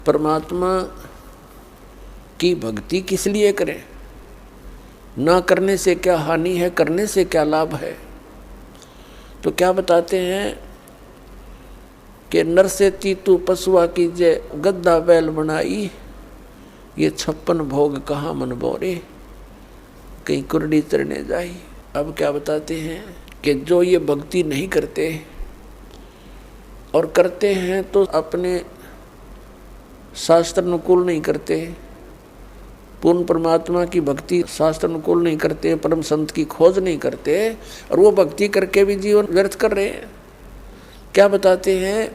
परमात्मा की भक्ति किस लिए करें? ना करने से क्या हानि है, करने से क्या लाभ है? तो क्या बताते हैं कि नर से तीतु पशुआ कीजे, गद्दा बैल बनाई, ये 56 भोग कहाँ मन बोरे, कहीं कुरडी चरने जाई। अब क्या बताते हैं कि जो ये भक्ति नहीं करते और करते हैं तो अपने शास्त्र अनुकूल नहीं करते, पूर्ण परमात्मा की भक्ति शास्त्र अनुकूल नहीं करते, परम संत की खोज नहीं करते, और वो भक्ति करके भी जीवन व्यर्थ कर रहे हैं। क्या बताते हैं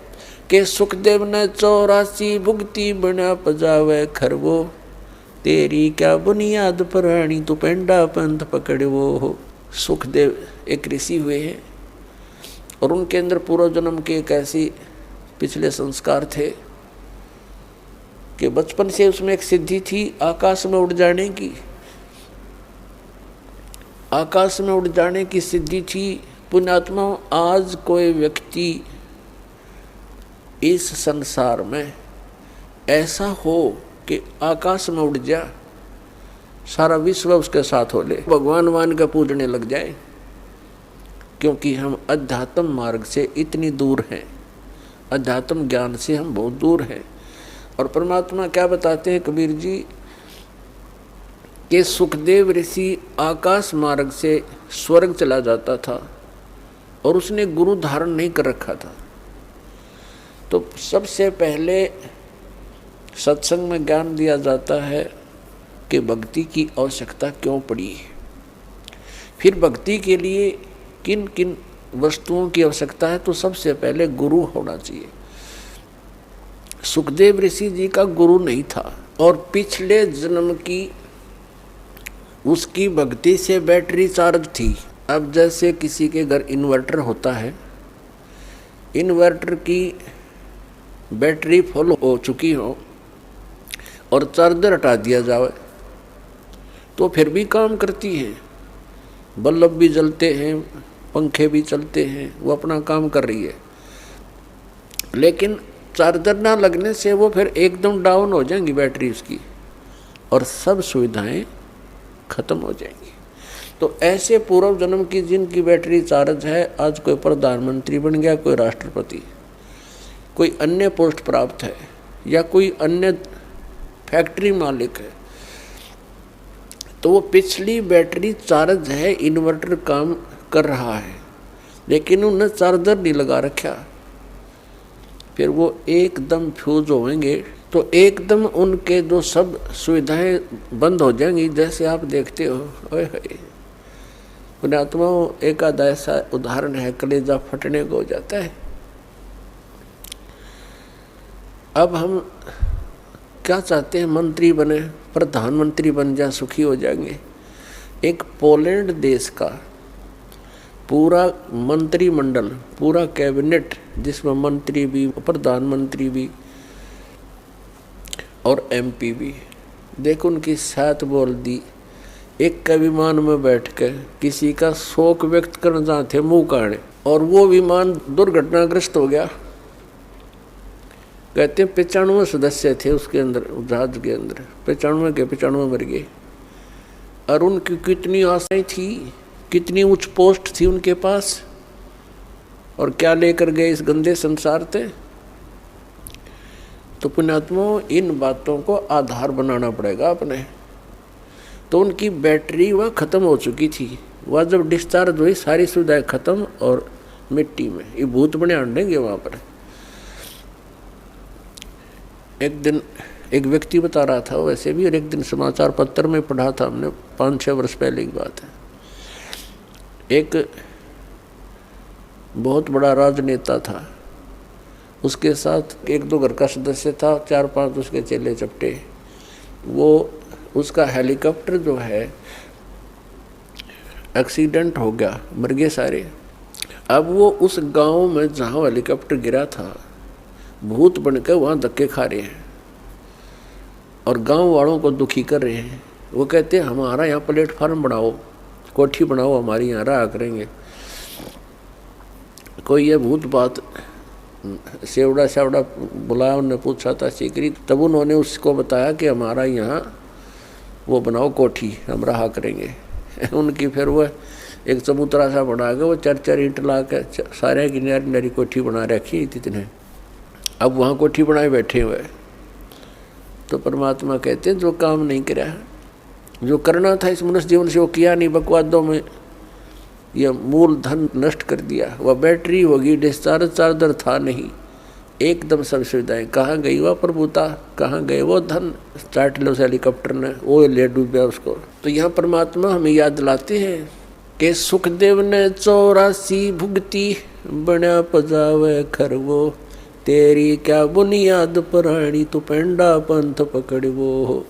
कि सुखदेव ने 84 भुगती बना पजावे खरवो, तेरी क्या बुनियाद पुरानी तू पेंडा पंथ पकड़वो हो। सुखदेव एक ऋषि हुए हैं और उनके अंदर पूर्व जन्म के एक ऐसी पिछले संस्कार थे कि बचपन से उसमें एक सिद्धि थी आकाश में उड़ जाने की। आकाश में उड़ जाने की सिद्धि थी। पुण्यात्मा, आज कोई व्यक्ति इस संसार में ऐसा हो कि आकाश में उड़ जा, सारा विश्व उसके साथ हो ले, भगवान मान के पूजने लग जाए, क्योंकि हम अध्यात्म मार्ग से इतनी दूर हैं, अध्यात्म ज्ञान से हम बहुत दूर हैं। और परमात्मा क्या बताते हैं कबीर जी कि सुखदेव ऋषि आकाश मार्ग से स्वर्ग चला जाता था और उसने गुरु धारण नहीं कर रखा था। तो सबसे पहले सत्संग में ज्ञान दिया जाता है कि भक्ति की आवश्यकता क्यों पड़ी है, फिर भक्ति के लिए किन किन वस्तुओं की आवश्यकता है। तो सबसे पहले गुरु होना चाहिए। सुखदेव ऋषि जी का गुरु नहीं था और पिछले जन्म की उसकी भक्ति से बैटरी चार्ज थी। अब जैसे किसी के घर इन्वर्टर होता है, इन्वर्टर की बैटरी फुल हो चुकी हो और चार्जर हटा दिया जाए तो फिर भी काम करती है, बल्ब भी जलते हैं, पंखे भी चलते हैं, वो अपना काम कर रही है। लेकिन चार्जर ना लगने से वो फिर एकदम डाउन हो जाएंगी बैटरी उसकी और सब सुविधाएं खत्म हो जाएंगी। तो ऐसे पूर्व जन्म की जिनकी बैटरी चार्ज है, आज कोई प्रधानमंत्री बन गया, कोई राष्ट्रपति, कोई अन्य पोस्ट प्राप्त है या कोई अन्य फैक्ट्री मालिक है, तो वो पिछली बैटरी चार्ज है, इन्वर्टर काम कर रहा है, लेकिन उन्हें चार्जर नहीं लगा रखा, फिर वो एकदम फ्यूज होंगे तो एकदम उनके जो सब सुविधाएं बंद हो जाएंगी। जैसे आप देखते हो, ओए पुण्यात्मा, एक आधा ऐसा उदाहरण है, कलेजा फटने को हो जाता है। अब हम क्या चाहते हैं, मंत्री बने, प्रधानमंत्री बन जा, सुखी हो जाएंगे। एक पोलैंड देश का पूरा मंत्रिमंडल, पूरा कैबिनेट, जिसमें मंत्री भी, प्रधानमंत्री भी और एमपी भी, देखो उनकी साथ बोल दी, एक का विमान में बैठ कर किसी का शोक व्यक्त करना चाहते मुंह काढ़े, और वो विमान दुर्घटनाग्रस्त हो गया। कहते हैं 95 सदस्य थे उसके अंदर, जहाज के अंदर 95 के 95 मर गए। और उनकी कितनी आशाएं थी, कितनी उच्च पोस्ट थी उनके पास, और क्या लेकर गए इस गंदे संसार से। तो पुण्यात्मा, इन बातों को आधार बनाना पड़ेगा अपने। तो उनकी बैटरी वह खत्म हो चुकी थी, वह जब डिस्चार्ज हुई सारी सुविधाएं खत्म और मिट्टी में, ये भूत बने आंडेंगे वहाँ पर। एक दिन एक व्यक्ति बता रहा था वैसे भी, और एक दिन समाचार पत्र में पढ़ा था हमने, 5-6 वर्ष पहले की बात है। एक बहुत बड़ा राजनेता था, उसके साथ 1-2 घर का सदस्य था, 4-5 उसके चेले चपटे। वो उसका हेलीकॉप्टर जो है एक्सीडेंट हो गया, मर गए सारे। अब वो उस गांव में जहाँ हेलीकॉप्टर गिरा था, भूत बनकर वहाँ धक्के खा रहे हैं और गांव वालों को दुखी कर रहे हैं। वो कहते हैं हमारा यहाँ प्लेटफार्म बनाओ, कोठी बनाओ, हमारी यहाँ रहा करेंगे। कोई ये भूत बात सेवड़ा सेवड़ा बुलाया, उन्होंने पूछा था सीकरी, तब उन्होंने उसको बताया कि हमारा यहाँ वो बनाओ कोठी, हम रहा करेंगे। उनकी फिर वो एक चबूतरा सा बना के वो 4-4 ईंट ला के सारे की नारी नारी कोठी बना रखी इतने। अब वहाँ कोठी बनाए बैठे हुए। तो परमात्मा कहते हैं जो काम नहीं करा, जो करना था इस मनुष्य जीवन से वो किया नहीं, बकवादों में यह मूल धन नष्ट कर दिया। वह बैटरी होगी, डिस्चार्ज चार्जर था नहीं, एकदम सब सुविधाएं। कहाँ गई वह प्रभुता, कहाँ गए वो धन, चाट लो उस हेलीकॉप्टर ने, वो ले डूबा उसको। तो यहाँ परमात्मा हमें याद दिलाते हैं कि सुखदेव ने 84 भुगती, बना पजावे खरवो, तेरी क्या बुनियाद प्राणी, तो पेंडा पंथ पकड़वो।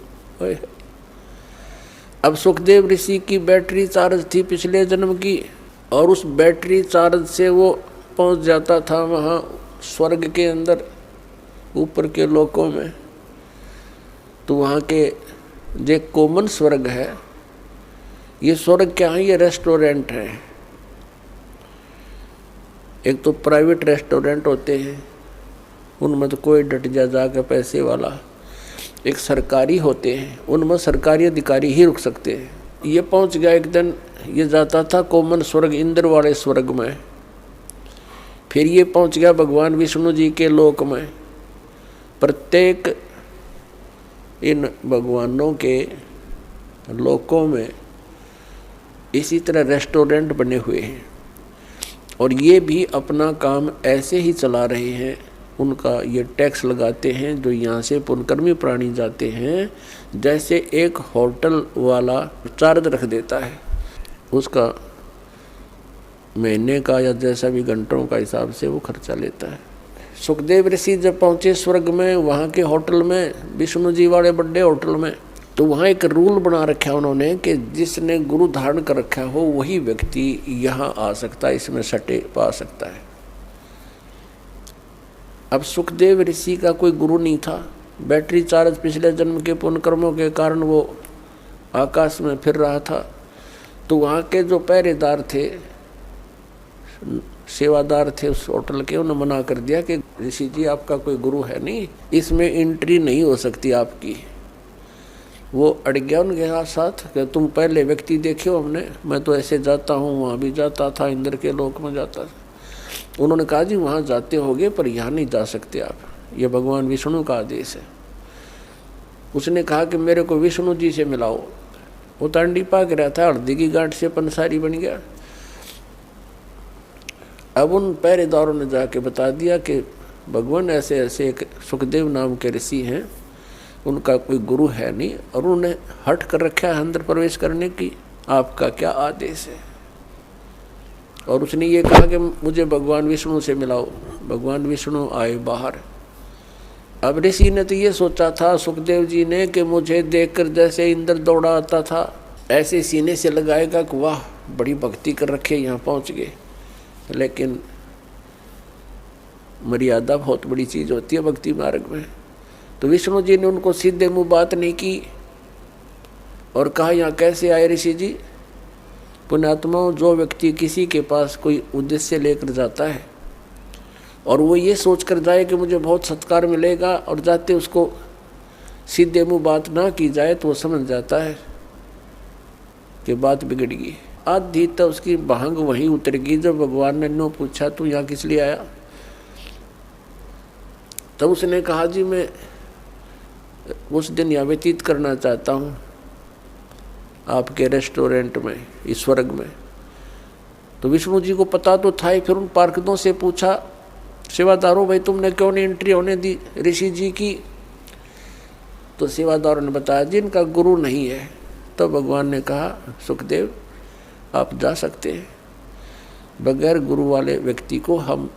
अब सुखदेव ऋषि की बैटरी चार्ज थी पिछले जन्म की, और उस बैटरी चार्ज से वो पहुंच जाता था वहाँ स्वर्ग के अंदर, ऊपर के लोकों में। तो वहाँ के जो कॉमन स्वर्ग है, ये स्वर्ग क्या है, ये रेस्टोरेंट है। एक तो प्राइवेट रेस्टोरेंट होते हैं, उनमें तो कोई डट जाकर पैसे वाला। एक सरकारी होते हैं, उनमें सरकारी अधिकारी ही रुक सकते हैं। ये पहुंच गया एक दिन, ये जाता था कॉमन स्वर्ग, इंद्र वाले स्वर्ग में। फिर ये पहुंच गया भगवान विष्णु जी के लोक में। प्रत्येक इन भगवानों के लोकों में इसी तरह रेस्टोरेंट बने हुए हैं, और ये भी अपना काम ऐसे ही चला रहे हैं। उनका ये टैक्स लगाते हैं जो यहाँ से पुण्यकर्मी प्राणी जाते हैं। जैसे एक होटल वाला चार्ज रख देता है, उसका महीने का या जैसा भी घंटों का हिसाब से वो खर्चा लेता है। सुखदेव ऋषि जब पहुँचे स्वर्ग में, वहाँ के होटल में, विष्णु जी वाले बड़े होटल में, तो वहाँ एक रूल बना रखा उन्होंने कि जिसने गुरु धारण कर रखा हो वही व्यक्ति यहाँ आ सकता है, इसमें सटे पा सकता है। अब सुखदेव ऋषि का कोई गुरु नहीं था, बैटरी चार्ज पिछले जन्म के पुण्य कर्मों के कारण वो आकाश में फिर रहा था। तो वहाँ के जो पहरेदार थे, सेवादार थे उस होटल के, उन्होंने मना कर दिया कि ऋषि जी आपका कोई गुरु है नहीं, इसमें एंट्री नहीं हो सकती आपकी। वो अड़ गया उनके साथ कि तुम पहले व्यक्ति देखे हो हमने, मैं तो ऐसे जाता हूँ, वहाँ भी जाता था, इंद्र के लोक में जाता था। उन्होंने कहा जी वहाँ जाते होगे पर यहाँ नहीं जा सकते आप, ये भगवान विष्णु का आदेश है। उसने कहा कि मेरे को विष्णु जी से मिलाओ। वो तांडी पाक रहा था, हल्दी की गांठ से पंसारी बन गया। अब उन पहरेदारों ने जाके बता दिया कि भगवान ऐसे ऐसे एक सुखदेव नाम के ऋषि हैं, उनका कोई गुरु है नहीं, और उन्होंने हट कर रखा है अंदर प्रवेश करने की, आपका क्या आदेश है। और उसने ये कहा कि मुझे भगवान विष्णु से मिलाओ। भगवान विष्णु आए बाहर। अब ऋषि ने तो ये सोचा था सुखदेव जी ने कि मुझे देखकर जैसे इंद्र दौड़ा आता था ऐसे सीने से लगाएगा कि वाह बड़ी भक्ति कर रखे, यहाँ पहुँच गए। लेकिन मर्यादा बहुत बड़ी चीज़ होती है भक्ति मार्ग में। तो विष्णु जी ने उनको सीधे मुँह बात नहीं की और कहा यहाँ कैसे आए ऋषि जी। पुण्यात्माओं, जो व्यक्ति किसी के पास कोई उद्देश्य लेकर जाता है और वो ये सोच कर जाए कि मुझे बहुत सत्कार मिलेगा, और जाते उसको सीधे मुँह बात ना की जाए तो वो समझ जाता है कि बात बिगड़ गई। आधी तो उसकी भांग वहीं उतर गई जब भगवान ने नो पूछा तू यहाँ किस लिए आया। तब उसने कहा जी मैं उस दिन यहाँ व्यतीत करना चाहता हूँ आपके रेस्टोरेंट में, इस स्वर्ग में। तो विष्णु जी को पता तो था ही। फिर उन पार्षदों से पूछा, सेवादारों भाई तुमने क्यों नहीं एंट्री होने दी ऋषि जी की। तो सेवादारों ने बताया जिनका गुरु नहीं है। तो भगवान ने कहा सुखदेव आप जा सकते हैं, बगैर गुरु वाले व्यक्ति को हम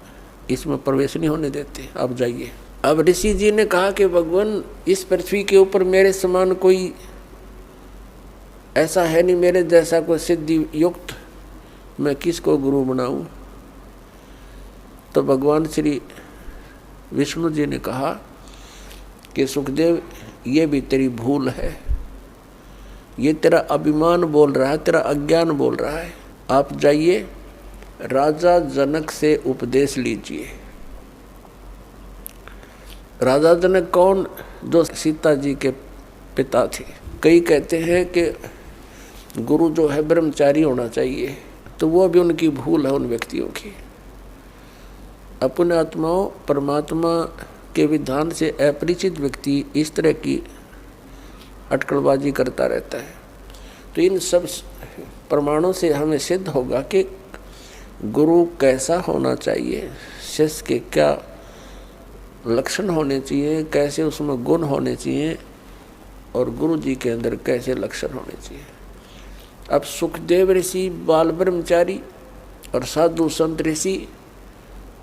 इसमें प्रवेश नहीं होने देते, आप जाइए। अब ऋषि जी ने कहा कि भगवान इस पृथ्वी के ऊपर मेरे समान कोई ऐसा है नहीं, मेरे जैसा कोई सिद्धि युक्त, मैं किसको गुरु बनाऊं। तो भगवान श्री विष्णु जी ने कहा कि सुखदेव ये भी तेरी भूल है, ये तेरा अभिमान बोल रहा है, तेरा अज्ञान बोल रहा है। आप जाइए राजा जनक से उपदेश लीजिए। राजा जनक कौन? जो सीता जी के पिता थे। कई कहते हैं कि गुरु जो है ब्रह्मचारी होना चाहिए, तो वो भी उनकी भूल है उन व्यक्तियों की। अपने आत्माओं परमात्मा के विधान से अपरिचित व्यक्ति इस तरह की अटकलबाजी करता रहता है। तो इन सब प्रमाणों से हमें सिद्ध होगा कि गुरु कैसा होना चाहिए, शिष्य के क्या लक्षण होने चाहिए, कैसे उसमें गुण होने चाहिए, और गुरु जी के अंदर कैसे लक्षण होने चाहिए। अब सुखदेव ऋषि बाल ब्रह्मचारी और साधु संत ऋषि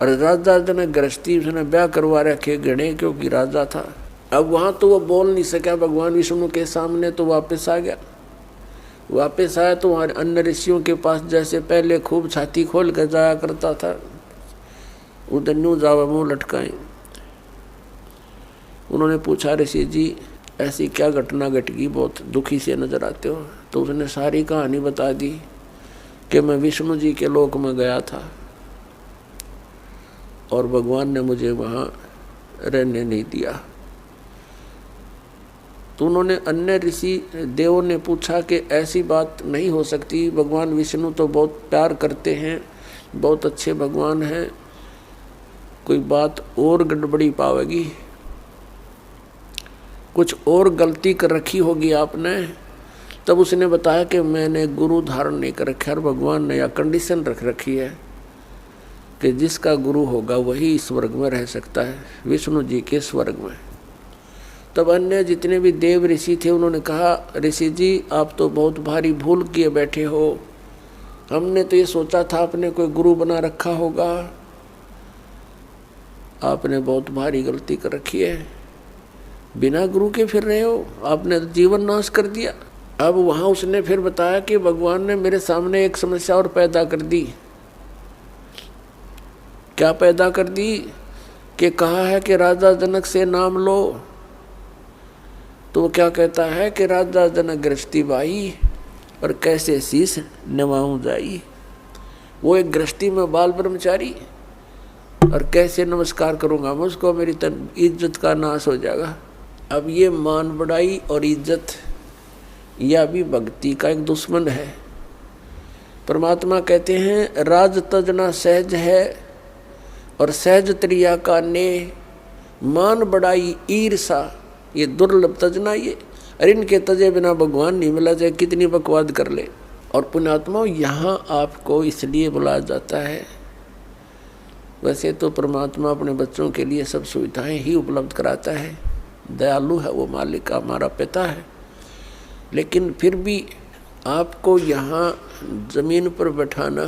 और राजा जनक गृहस्थी, उसने ब्याह करवा रखे गणे क्योंकि राजा था। अब वहाँ तो वो बोल नहीं सका भगवान विष्णु के सामने, तो वापस आ गया। वापस आया तो वहाँ अन्य ऋषियों के पास जैसे पहले खूब छाती खोल कर जाया करता था, उधर न्यू जावा मुँह लटकाएं। उन्होंने पूछा, ऋषि जी ऐसी क्या घटना घट गई, बहुत दुखी से नजर आते हो। तो उसने सारी कहानी बता दी कि मैं विष्णु जी के लोक में गया था और भगवान ने मुझे वहाँ रहने नहीं दिया। तो उन्होंने अन्य ऋषि देवों ने पूछा कि ऐसी बात नहीं हो सकती, भगवान विष्णु तो बहुत प्यार करते हैं, बहुत अच्छे भगवान हैं, कोई बात और गड़बड़ी पावेगी, कुछ और गलती कर रखी होगी आपने। तब उसने बताया कि मैंने गुरु धारण नहीं कर रखा और भगवान ने यह कंडीशन रख रखी है कि जिसका गुरु होगा वही स्वर्ग में रह सकता है, विष्णु जी के स्वर्ग में। तब अन्य जितने भी देव ऋषि थे उन्होंने कहा, ऋषि जी आप तो बहुत भारी भूल किए बैठे हो, हमने तो ये सोचा था आपने कोई गुरु बना रखा होगा, आपने बहुत भारी गलती कर रखी है, बिना गुरु के फिर रहे हो, आपने जीवन नाश कर दिया। अब वहाँ उसने फिर बताया कि भगवान ने मेरे सामने एक समस्या और पैदा कर दी। क्या पैदा कर दी? कि कहा है कि राजा जनक से नाम लो, तो वो क्या कहता है कि राजा जनक गृहस्थी बाई और कैसे शीश नवाऊं जाई। वो एक गृहस्थी में बाल ब्रह्मचारी, और कैसे नमस्कार करूँगा मुझको, मेरी इज्जत का नाश हो जाएगा। अब ये मान बढ़ाई और इज्जत यह भी भक्ति का एक दुश्मन है। परमात्मा कहते हैं राज तजना सहज है और सहज त्रिया का ने, मान बढ़ाई ईर्षा ये दुर्लभ तजना ये, अरे इनके तजे बिना भगवान नहीं मिला, चाहे कितनी बकवाद कर ले। और पुण्यात्मा यहाँ आपको इसलिए बुलाया जाता है, वैसे तो परमात्मा अपने बच्चों के लिए सब सुविधाएं ही उपलब्ध कराता है, दयालु है वो, मालिक हमारा पिता है, लेकिन फिर भी आपको यहाँ ज़मीन पर बैठाना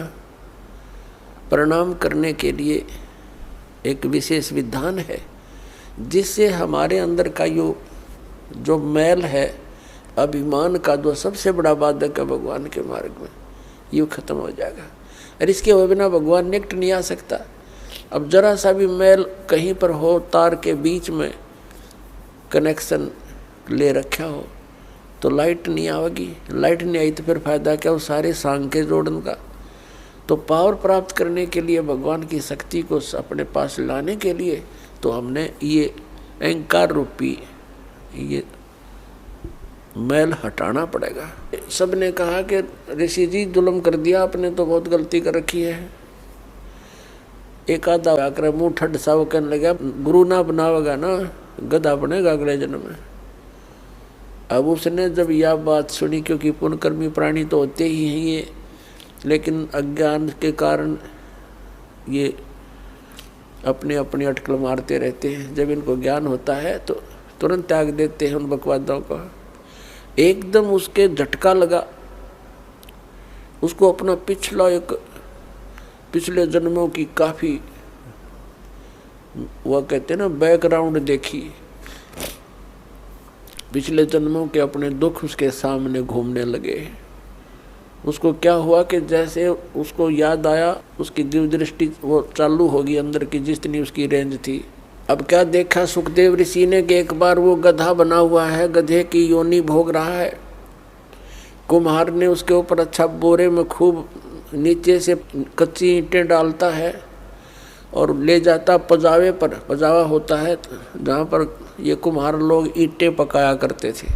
प्रणाम करने के लिए एक विशेष विधान है, जिससे हमारे अंदर का जो मैल है, अभिमान का जो सबसे बड़ा बाधक है भगवान के मार्ग में, ये खत्म हो जाएगा। और इसके बिना भगवान निकट नहीं आ सकता। अब जरा सा भी मैल कहीं पर हो, तार के बीच में कनेक्शन ले रखा हो तो लाइट नहीं आएगी, लाइट नहीं आई तो फिर फायदा क्या, वो सारे सांग के जोड़न का। तो पावर प्राप्त करने के लिए, भगवान की शक्ति को अपने पास लाने के लिए, तो हमने ये अहंकार रूपी ये मैल हटाना पड़ेगा। सब ने कहा कि ऋषि जी जुल्म कर दिया आपने, तो बहुत गलती कर रखी है। एक आधा आकर मुँह ठड सा वो कहने लगा, गुरु ना बनावेगा ना गधा बनेगा अगले जन्म में। अब उसने जब यह बात सुनी, क्योंकि पुण्यकर्मी प्राणी तो होते ही हैं ये, लेकिन अज्ञान के कारण ये अपने अपनी अटकल मारते रहते हैं। जब इनको ज्ञान होता है तो तुरंत त्याग देते हैं उन बकवादों को। एकदम उसके झटका लगा, उसको अपना पिछले जन्मों की काफ़ी वह कहते हैं ना बैकग्राउंड देखी, पिछले जन्मों के अपने दुख उसके सामने घूमने लगे। उसको क्या हुआ कि जैसे उसको याद आया, उसकी दिव्य दृष्टि वो चालू होगी अंदर की, जितनी उसकी रेंज थी। अब क्या देखा सुखदेव ऋषि ने कि एक बार वो गधा बना हुआ है, गधे की योनि भोग रहा है। कुम्हार ने उसके ऊपर अच्छा बोरे में खूब नीचे से कच्ची ईंटें डालता है, और ले जाता पजावे पर। पजावा होता है जहाँ पर ये कुम्हार लोग ईंटें पकाया करते थे।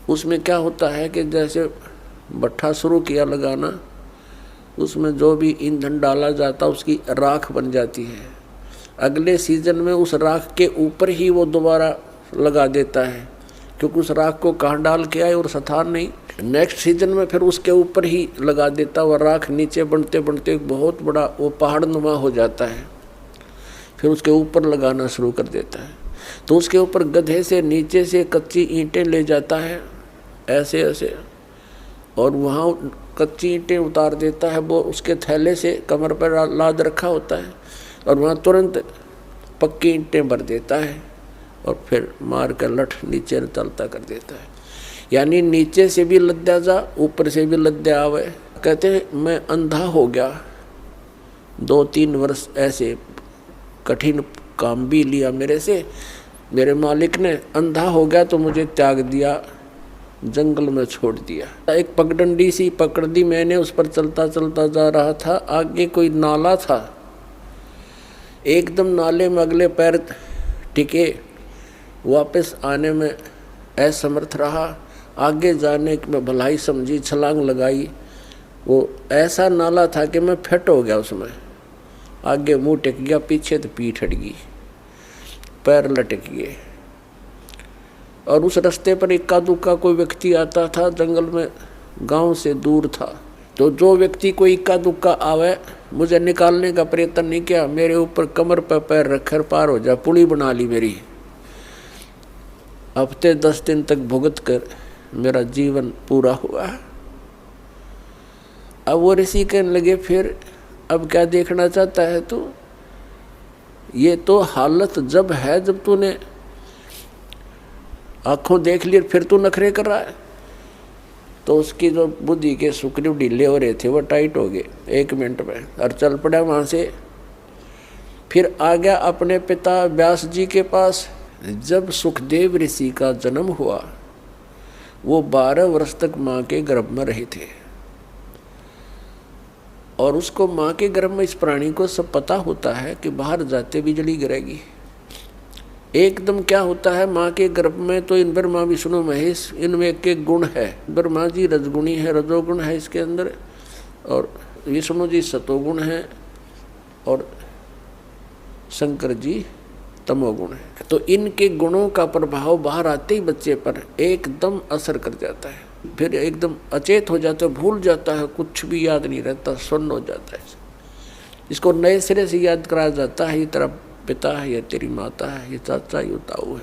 उसमें क्या होता है कि जैसे भट्ठा शुरू किया लगाना, उसमें जो भी ईंधन डाला जाता उसकी राख बन जाती है। अगले सीजन में उस राख के ऊपर ही वो दोबारा लगा देता है, क्योंकि उस राख को कहाँ डाल के आए और स्थान नहीं। नेक्स्ट सीजन में फिर उसके ऊपर ही लगा देता। वह राख नीचे बनते बनते एक बहुत बड़ा वो पहाड़ नुमा हो जाता है, फिर उसके ऊपर लगाना शुरू कर देता है। तो उसके ऊपर गधे से नीचे से कच्ची ईंटें ले जाता है ऐसे ऐसे, और वहाँ कच्ची ईंटें उतार देता है। वो उसके थैले से कमर पर लाद रखा होता है, और वहाँ तुरंत पक्की ईंटें भर देता है, और फिर मार कर लठ नीचे तलता कर देता है। यानी नीचे से भी लद्या जा, ऊपर से भी लद्या आवे। कहते हैं मैं अंधा हो गया, 2-3 वर्ष ऐसे कठिन काम भी लिया मेरे से। मेरे मालिक ने अंधा हो गया तो मुझे त्याग दिया, जंगल में छोड़ दिया। एक पगडंडी सी पकड़ दी मैंने, उस पर चलता चलता जा रहा था। आगे कोई नाला था, एकदम नाले में अगले पैर टिके, वापस आने में असमर्थ रहा। आगे जाने की मैं भलाई समझी, छलांग लगाई। वो ऐसा नाला था कि मैं फिट हो गया उसमें। आगे मुंह टिक गया, पीछे तो पीठ हट गई, पैर लटक गए। और उस रास्ते पर इक्का दुक्का कोई व्यक्ति आता था, जंगल में गांव से दूर था। तो जो व्यक्ति कोई इक्का दुक्का आवे, मुझे निकालने का प्रयत्न नहीं किया, मेरे ऊपर कमर पर पैर रखकर पार हो जा, पुली बना ली मेरी। हफ्ते 10 दिन तक भुगत कर मेरा जीवन पूरा हुआ। अब वो ऋषि कहने लगे, फिर अब क्या देखना चाहता है तू? ये तो हालत जब है जब तूने आंखों देख ली, फिर तू नखरे कर रहा है। तो उसकी जो बुद्धि के सुकरीव ढीले हो रहे थे वो टाइट हो गए 1 मिनट में, और चल पड़ा वहाँ से। फिर आ गया अपने पिता व्यास जी के पास। जब सुखदेव ऋषि का जन्म हुआ, वो 12 वर्ष तक माँ के गर्भ में रहे थे, और उसको माँ के गर्भ में इस प्राणी को सब पता होता है कि बाहर जाते बिजली गिरेगी। एकदम क्या होता है माँ के गर्भ में, तो इन ब्रह्मा विष्णु महेश इनमें एक गुण है। ब्रह्मा जी रजगुणी है, रजोगुण है इसके अंदर, और विष्णु जी सतोगुण है, और शंकर जी तमोगुण है। तो इनके गुणों का प्रभाव बाहर आते ही बच्चे पर एकदम असर कर जाता है। फिर एकदम अचेत हो जाता है, भूल जाता है, कुछ भी याद नहीं रहता, सुन्न हो जाता है। इसको नए सिरे से याद कराया जाता है, ये तेरा पिता है, ये तेरी माता है, ये चाचा, ये ताऊ है,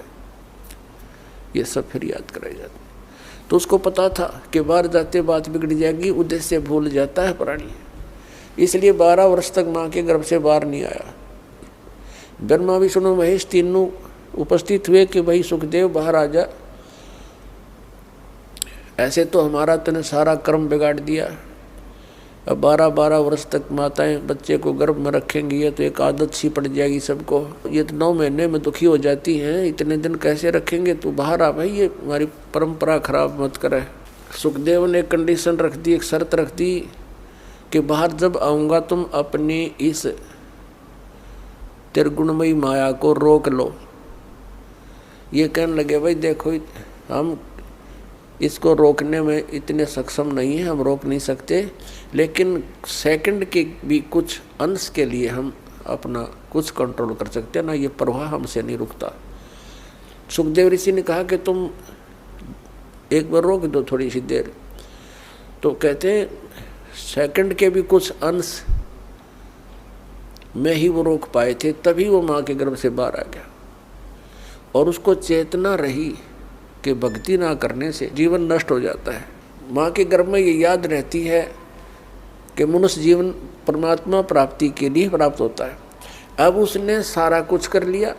ये सब फिर याद कराया जाता है। तो उसको पता था कि बाहर जाते बात बिगड़ जाएगी, उद्देश्य से भूल जाता है प्राणी। इसलिए 12 वर्ष तक माँ के गर्भ से बाहर नहीं आया। ब्रह्मा विष्णु महेश तीनों उपस्थित हुए कि भाई सुखदेव बाहर आ जा, ऐसे तो हमारा तूने सारा कर्म बिगाड़ दिया। अब 12-12 वर्ष तक माताएं बच्चे को गर्भ में रखेंगी, ये तो एक आदत सी पड़ जाएगी सबको। ये तो 9 महीने में दुखी हो जाती हैं, इतने दिन कैसे रखेंगे, तू बाहर आ भाई, ये हमारी परंपरा खराब मत करे। सुखदेव ने कंडीशन रख दी, एक शर्त रख दी कि बाहर जब आऊँगा तुम अपनी इस त्रिगुणमयी माया को रोक लो। ये कहने लगे भाई देखो हम इसको रोकने में इतने सक्षम नहीं हैं, हम रोक नहीं सकते, लेकिन सेकंड के भी कुछ अंश के लिए हम अपना कुछ कंट्रोल कर सकते हैं ना, ये प्रवाह हमसे नहीं रुकता। सुखदेव ऋषि ने कहा कि तुम एक बार रोक दो थोड़ी सी देर। तो कहते हैं सेकंड के भी कुछ अंश में ही वो रोक पाए थे, तभी वो माँ के गर्भ से बाहर आ गया। और उसको चेतना रही कि भक्ति ना करने से जीवन नष्ट हो जाता है। माँ के गर्भ में ये याद रहती है कि मनुष्य जीवन परमात्मा प्राप्ति के लिए प्राप्त होता है। अब उसने सारा कुछ कर लिया।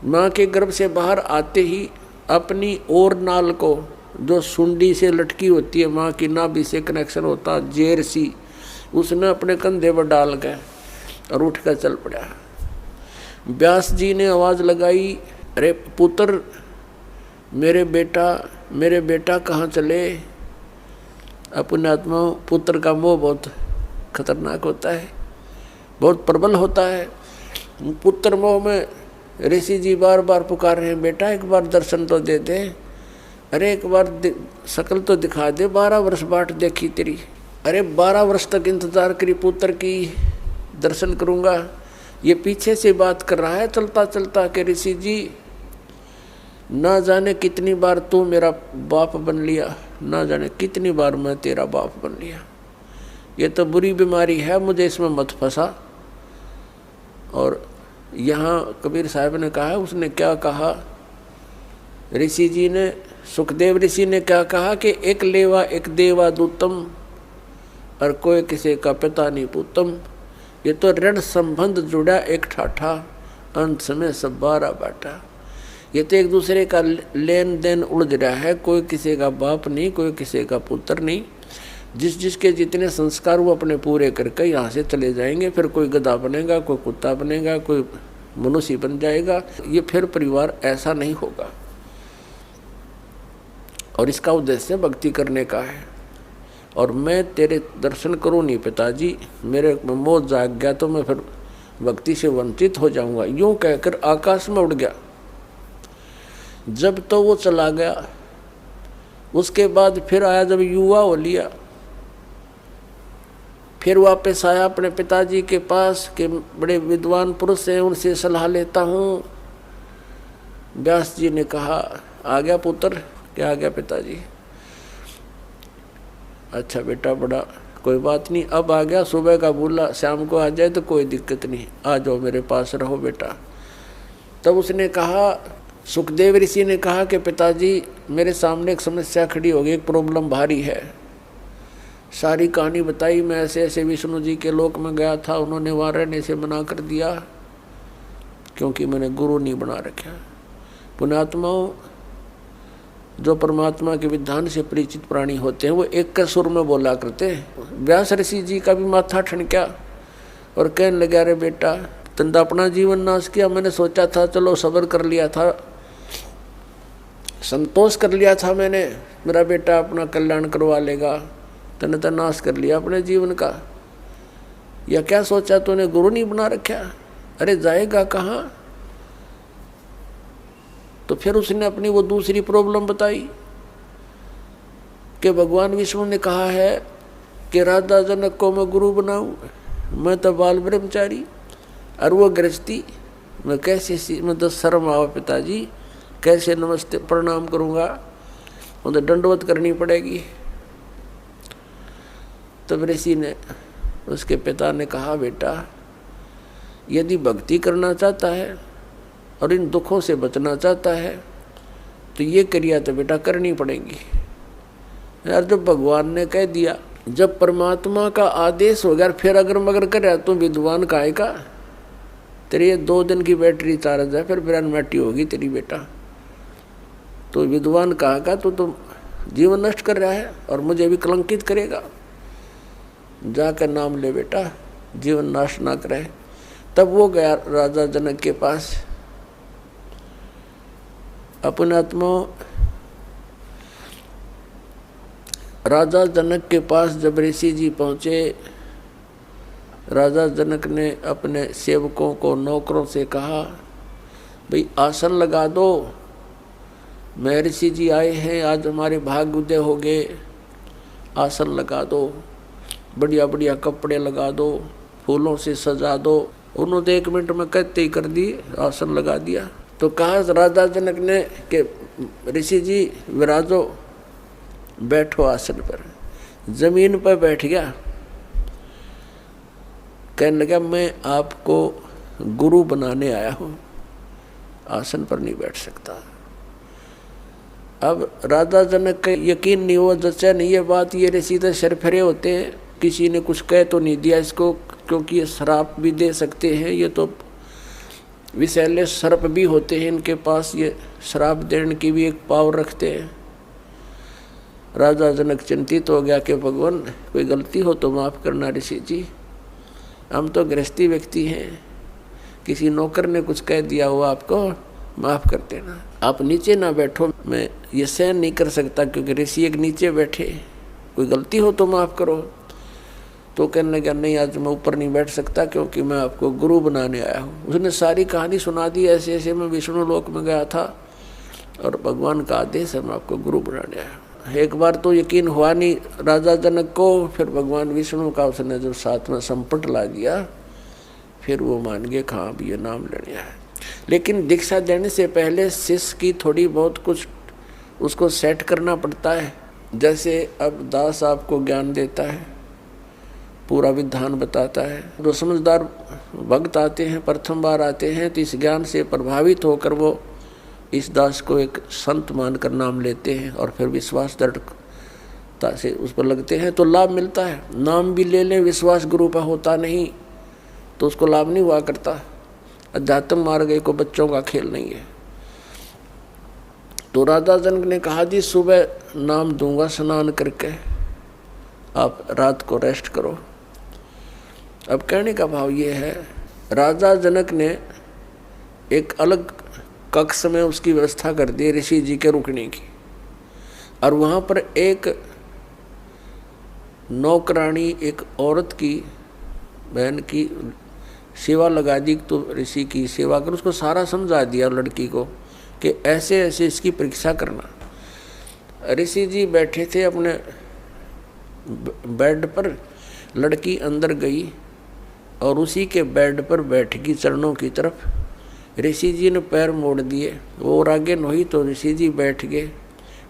माँ के गर्भ से बाहर आते ही अपनी और नाल को, जो सुंडी से लटकी होती है, माँ की नाभि से कनेक्शन होता, जेर सी, उसने अपने कंधे पर डाल के और उठ कर चल पड़ा। व्यास जी ने आवाज़ लगाई, अरे पुत्र मेरे बेटा कहाँ चले। अपने आत्मा पुत्र का मोह बहुत खतरनाक होता है। बहुत प्रबल होता है। पुत्र मोह में ऋषि जी बार बार पुकार रहे हैं, बेटा एक बार दर्शन तो दे दे, अरे एक बार शकल तो दिखा दे, 12 वर्ष बाट देखी तेरी, अरे 12 वर्ष तक इंतजार करी पुत्र की, दर्शन करूंगा। ये पीछे से बात कर रहा है चलता चलता कि ऋषि जी ना जाने कितनी बार तू मेरा बाप बन लिया, ना जाने कितनी बार मैं तेरा बाप बन लिया, ये तो बुरी बीमारी है, मुझे इसमें मत फंसा। और यहाँ कबीर साहब ने कहा, उसने क्या कहा, ऋषि जी ने, सुखदेव ऋषि ने क्या कहा कि एक लेवा एक देवा दूतम, और कोई किसी का पिता नहीं पुतम। ये तो ऋण संबंध जुड़ा एक ठाठा, अंत में सब 12 बाटा। ये तो एक दूसरे का लेन देन उलझ रहा है, कोई किसी का बाप नहीं, कोई किसी का पुत्र नहीं। जिस जिसके जितने संस्कार वो अपने पूरे करके यहाँ से चले जाएंगे, फिर कोई गधा बनेगा, कोई कुत्ता बनेगा, कोई मनुष्य बन जाएगा। ये फिर परिवार ऐसा नहीं होगा। और इसका उद्देश्य भक्ति करने का है। और मैं तेरे दर्शन करूँ नहीं पिताजी, मेरे में मोह जाग गया तो मैं फिर भक्ति से वंचित हो जाऊंगा। यूं कहकर आकाश में उड़ गया। जब तो वो चला गया, उसके बाद फिर आया जब युवा हो लिया, फिर वापस आया अपने पिताजी के पास कि बड़े विद्वान पुरुष हैं, उनसे सलाह लेता हूँ। व्यास जी ने कहा, आ गया पुत्र? क्या आ गया पिताजी? अच्छा बेटा, बड़ा कोई बात नहीं, अब आ गया, सुबह का बोला शाम को आ जाए तो कोई दिक्कत नहीं, आ जाओ मेरे पास रहो बेटा। तब उसने कहा, सुखदेव ऋषि ने कहा कि पिताजी मेरे सामने एक समस्या खड़ी हो गई, एक प्रॉब्लम भारी है। सारी कहानी बताई, मैं ऐसे ऐसे विष्णु जी के लोक में गया था, उन्होंने वहाँ रहने से मना कर दिया क्योंकि मैंने गुरु नहीं बना रखा। पुण्यात्माओं, जो परमात्मा के विधान से परिचित प्राणी होते हैं वो एक के सुर में बोला करते हैं। व्यास ऋषि जी का भी माथा ठनका और कहने लगा, अरे बेटा तंदा अपना जीवन नाश किया, मैंने सोचा था चलो सब्र कर लिया था, संतोष कर लिया था मैंने, मेरा बेटा अपना कल्याण करवा लेगा, तने तो नाश कर लिया अपने जीवन का। या क्या सोचा तूने, गुरु नहीं बना रखा? अरे जाएगा कहाँ? तो फिर उसने अपनी वो दूसरी प्रॉब्लम बताई कि भगवान विष्णु ने कहा है कि राजा जनक को मैं गुरु बनाऊं, मैं तो बाल ब्रह्मचारी, और वो गृहस्थी, मैं कैसे, मैं तो शर्म आओ पिताजी, कैसे नमस्ते प्रणाम करूंगा, मुझे दंडवत करनी पड़ेगी। तब ऋषि ने, उसके पिता ने कहा, बेटा यदि भक्ति करना चाहता है और इन दुखों से बचना चाहता है तो ये क्रिया तो बेटा करनी पड़ेगी यार। जब भगवान ने कह दिया, जब परमात्मा का आदेश हो गया, फिर अगर मगर करे तो विद्वान काहे का? तेरी 2 दिन की बैटरी चार्ज है, फिर ब्रेन मैटी होगी तेरी बेटा। तो विद्वान कहा का तो जीवन नष्ट कर रहा है और मुझे भी कलंकित करेगा। जाकर नाम ले बेटा, जीवन नाश ना करे। तब वो गया राजा जनक के पास। अपने आत्मा राजा जनक के पास जब ऋषि जी पहुँचे, राजा जनक ने अपने सेवकों को, नौकरों से कहा, भाई आसन लगा दो, महर्षि जी आए हैं, आज हमारे भाग्य उदय हो गए, आसन लगा दो, बढ़िया बढ़िया कपड़े लगा दो, फूलों से सजा दो। उन्होंने 1 मिनट में कहते ही कर दिए, आसन लगा दिया। तो कहा राजा जनक ने कि ऋषि जी विराजो, बैठो आसन पर। जमीन पर बैठ गया, कहने लगा, मैं आपको गुरु बनाने आया हूँ, आसन पर नहीं बैठ सकता। अब राजा जनक का यकीन नहीं हुआ, जचा नहीं ये बात, ये ऋषि तो सरफरे होते हैं, किसी ने कुछ कह तो नहीं दिया इसको, क्योंकि ये श्राप भी दे सकते हैं, ये तो विषैले सर्प भी होते हैं इनके पास, ये श्राप देने की भी एक पावर रखते हैं। राजा जनक चिंतित हो गया कि भगवान कोई गलती हो तो माफ़ करना ऋषि जी, हम तो गृहस्थी व्यक्ति हैं, किसी नौकर ने कुछ कह दिया हो आपको, माफ़ कर देना। आप नीचे ना बैठो, मैं ये सहन नहीं कर सकता, क्योंकि ऋषि एक नीचे बैठे, कोई गलती हो तो माफ़ करो। तो कहने लगा नहीं आज मैं ऊपर नहीं बैठ सकता क्योंकि मैं आपको गुरु बनाने आया हूँ। उसने सारी कहानी सुना दी, ऐसे ऐसे मैं विष्णु लोक में गया था और भगवान का आदेश है मैं आपको गुरु बनाने आया हूँ। एक बार तो यकीन हुआ नहीं राजा जनक को, फिर भगवान विष्णु का उसने जब साथ में संपट ला दिया फिर वो मान गए कहाँ भी ये नाम लेने आया। लेकिन दीक्षा देने से पहले शिष्य की थोड़ी बहुत कुछ उसको सेट करना पड़ता है। जैसे अब दास आपको ज्ञान देता है, पूरा विधान बताता है, जो समझदार भक्त आते हैं प्रथम बार आते हैं तो इस ज्ञान से प्रभावित होकर वो इस दास को एक संत मानकर नाम लेते हैं और फिर विश्वास दृढ़ता से उस पर लगते हैं तो लाभ मिलता है। नाम भी ले लें, विश्वास गुरु पर होता नहीं तो उसको लाभ नहीं हुआ करता। अध्यात्म मार्ग को बच्चों का खेल नहीं है। तो राजा जनक ने कहा जी सुबह नाम दूंगा स्नान करके, आप रात को रेस्ट करो। अब कहने का भाव ये है, राजा जनक ने एक अलग कक्ष में उसकी व्यवस्था कर दी ऋषि जी के रुकने की, और वहाँ पर एक नौकरानी एक औरत की बहन की सेवा लगा दी, तो ऋषि की सेवा कर उसको सारा समझा दिया लड़की को कि ऐसे ऐसे इसकी परीक्षा करना। ऋषि जी बैठे थे अपने बेड पर, लड़की अंदर गई और उसी के बेड पर बैठ गई चरणों की तरफ। ऋषि जी ने पैर मोड़ दिए, वो और आगे नहीं तो ऋषि जी बैठ गए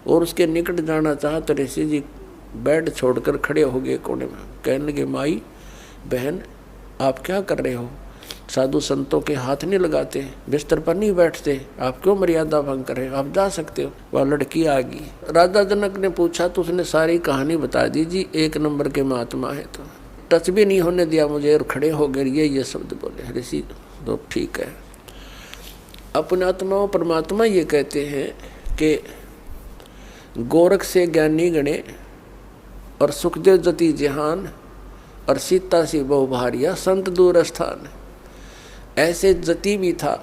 और उसके निकट जाना चाहा तो ऋषि जी बेड छोड़कर खड़े हो गए कोने में। कहने लगे माई बहन आप क्या कर रहे हो, साधु संतों के हाथ नहीं लगाते, बिस्तर पर नहीं बैठते, आप क्यों मर्यादा भंग कर रहे हो, आप जा सकते हो। वह लड़की आ गई। राजा जनक ने पूछा तो उसने सारी कहानी बता दी। जी एक नंबर के महात्मा है, तो टच भी नहीं होने दिया मुझे और खड़े हो गए ये शब्द बोले। ऋषि तो ठीक है। अपने आत्माओं परमात्मा ये कहते हैं कि गोरख से ज्ञानी गणे और सुखदेव जति जहान और सीता सी बहु भारिया संत दूर स्थान। ऐसे जति भी था,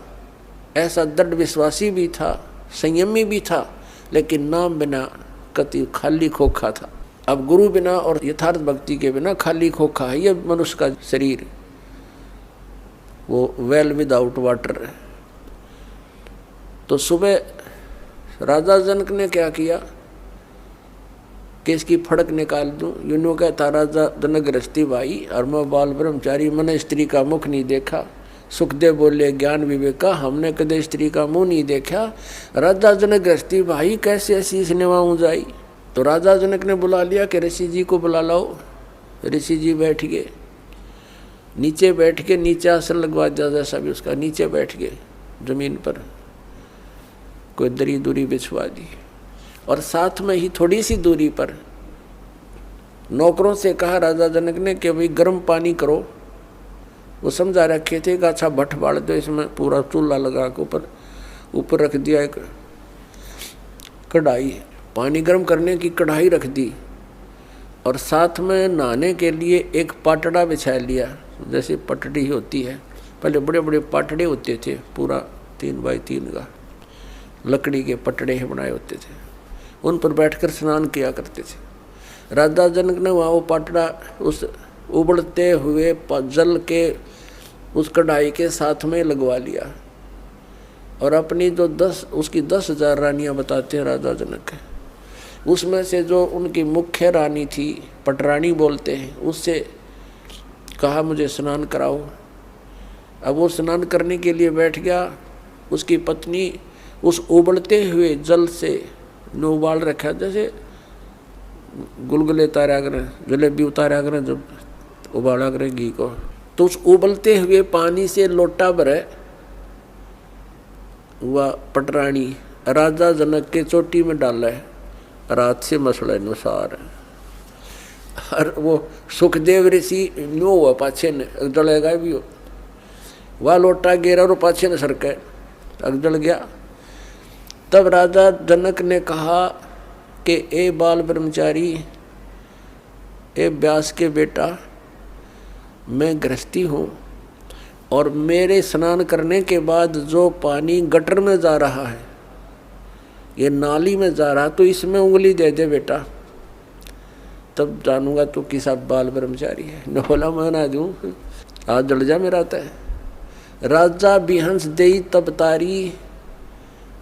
ऐसा दृढ़ विश्वासी भी था, संयमी भी था, लेकिन नाम बिना कति खाली खोखा था। अब गुरु बिना और यथार्थ भक्ति के बिना खाली खोखा है ये मनुष्य का शरीर, वो वेल विदाउट वाटर। तो सुबह राजा जनक ने क्या किया कि इसकी फड़क निकाल दूं। यूनो कहता राजा जनक गृहस्थी भाई और मैं बाल ब्रह्मचारी, मैंने स्त्री का मुख नहीं देखा। सुखदेव बोले ज्ञान विवेका, हमने कदे स्त्री का मुंह नहीं देखा। राजा जनक गृहस्थी भाई कैसे ऐसी सिनेमा जाई। तो राजा जनक ने बुला लिया कि ऋषि जी को बुला लाओ। ऋषि जी बैठ गए, नीचे बैठ के, नीचे आसन लगवा दिया जैसा भी उसका, नीचे बैठ गए जमीन पर, कोई दरी दूरी बिछवा दी और साथ में ही थोड़ी सी दूरी पर नौकरों से कहा राजा जनक ने कि भाई गर्म पानी करो। वो समझा रखे थे कि अच्छा भट्ट बाल दो, इसमें पूरा चूल्हा लगा के ऊपर रख दिया एक कढ़ाई, पानी गर्म करने की कढ़ाई रख दी और साथ में नहाने के लिए एक पाटड़ा बिछा लिया, जैसे पटड़ी होती है। पहले बड़े बड़े पाटड़े होते थे, पूरा 3 बाई 3 का लकड़ी के पटड़े बनाए होते थे, उन पर बैठकर स्नान किया करते थे। राजा जनक ने वहाँ वो पाटड़ा उस उबलते हुए जल के उस कढ़ाई के साथ में लगवा लिया और अपनी जो 10,000 रानियाँ बताते हैं राजा जनक, उसमें से जो उनकी मुख्य रानी थी, पटरानी बोलते हैं, उससे कहा मुझे स्नान कराओ। अब वो स्नान करने के लिए बैठ गया। उसकी पत्नी उस उबलते हुए जल से न उबाल रखा, जैसे गुलगुले उतारा करें, जलेबी उतारा करें जब उबाला करें घी को, तो उस उबलते हुए पानी से लोटा भरे वह पटरानी राजा जनक के चोटी में डाला है, रात से मसले अनुसार। और वो सुखदेव ऋषि नो हुआ पाछे ने जलेगा भी हो, वह लोटा गिरा और पाछे ने सरके जल गया। तब राजा जनक ने कहा कि ए बाल ब्रह्मचारी, ए व्यास के बेटा, मैं गृहस्थी हूँ और मेरे स्नान करने के बाद जो पानी गटर में जा रहा है, ये नाली में जा रहा, तो इसमें उंगली दे दे बेटा। तब जानूंगा तो किसा बाल ब्रह्मचारी है। न बोला मैं ना दूं, आज जड़ जा मेरा आता है। राजा बिहंस देई तब तारी,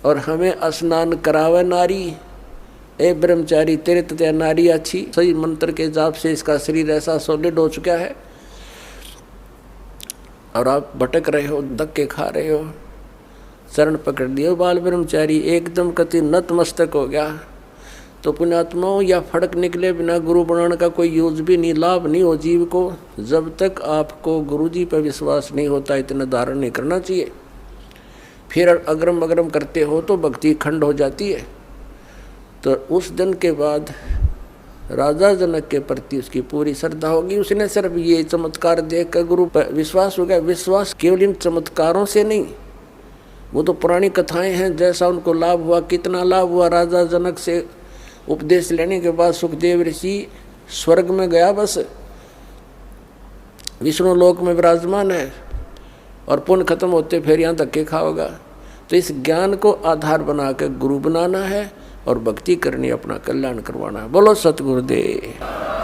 और हमें स्नान करावे नारी। ए ब्रह्मचारी तेरे तत्या नारी अच्छी, सही मंत्र के जाप से इसका शरीर ऐसा सॉलिड हो चुका है और आप भटक रहे हो, धक्के खा रहे हो। शरण पकड़ दिए बाल ब्रह्मचारी, एकदम कति नतमस्तक हो गया। तो पुण्यात्माओं, या फड़क निकले बिना गुरु बनाने का कोई यूज भी नहीं, लाभ नहीं हो जीव को। जब तक आपको गुरु जी पर विश्वास नहीं होता, इतना धारण नहीं करना चाहिए। फिर अग्रम अग्रम करते हो तो भक्ति खंड हो जाती है। तो उस दिन के बाद राजा जनक के प्रति उसकी पूरी श्रद्धा होगी। उसने सिर्फ ये चमत्कार देखकर गुरु पर विश्वास हो गया। विश्वास केवल इन चमत्कारों से नहीं, वो तो पुरानी कथाएं हैं, जैसा उनको लाभ हुआ, कितना लाभ हुआ। राजा जनक से उपदेश लेने के बाद सुखदेव ऋषि स्वर्ग में गया, बस विष्णु लोक में विराजमान है, और पुण्य खत्म होते फिर यहाँ धक्के खाओगा। तो इस ज्ञान को आधार बना कर गुरु बनाना है और भक्ति करनी, अपना कल्याण करवाना है। बोलो सतगुरुदेव।